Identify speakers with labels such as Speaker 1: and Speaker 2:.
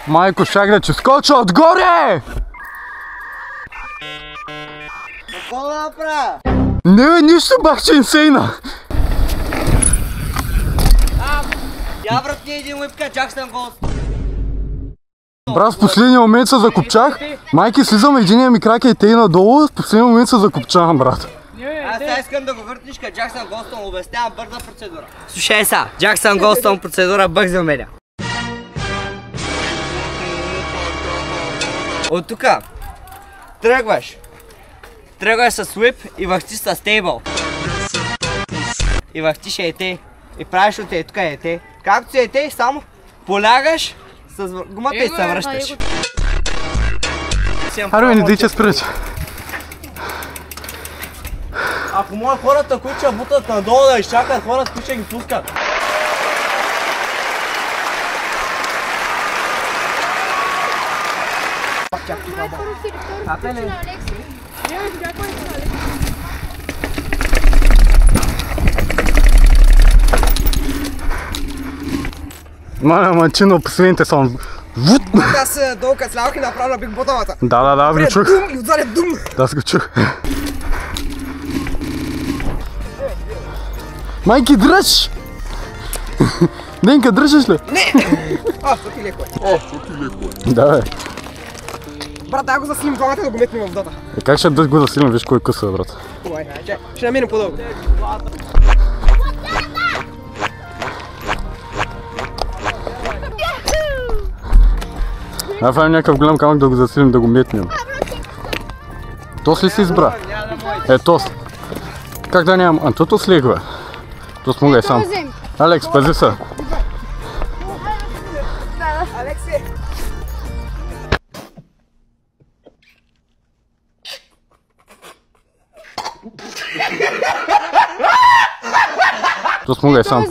Speaker 1: Майко, шагля, че скоча отгоре!
Speaker 2: Какво да направя?
Speaker 1: Не, нищо, бах, че инсейна!
Speaker 2: Я вратни един липка, чак съм гост.
Speaker 1: Брат, в последния момент се закопчах. Майки, слизам, единия ми крак е тъй надолу, в последния момент се закопчавам, брат.
Speaker 2: Аз сега искам да го въртниш, като Джаксън Голстон, обяснявам бърза процедура. Слушай са, Джаксън Голстон процедура бък за медя. От тука тръгваш с whip и въртиш с стейбъл. И въртиш ете. И правиш от тука ете. Както си ете, само полягаш с гумата и се връщаш.
Speaker 1: Аре, не дей, че спреш.
Speaker 2: Ако може хората, които ще бутат надолу да изчакат, хората, които ще ги пускат.
Speaker 1: Маля, манчино, последните са...
Speaker 2: Аз долу като слявах и направя бих ботавата.
Speaker 1: Да, аз го чух.
Speaker 2: И отзаде дум.
Speaker 1: Да, аз го чух. Майки, дръж! Денка, дръжеш ли?
Speaker 2: Не! Соки леко е.
Speaker 1: Да, бе.
Speaker 2: Брат, дай го засилим главата да го метнем в водата.
Speaker 1: Как ще го засилим, виж кой къса, брат.
Speaker 2: Ще намерим по-дълго.
Speaker 1: Файм някакъв голям камък да го засилим, да го метнем. Тос ли си избра? Тос. Как да нямам? Тос ли е, бе? Тос мога и сам. Алекс, пази се.
Speaker 2: Алекси!
Speaker 1: Тос мога и сам.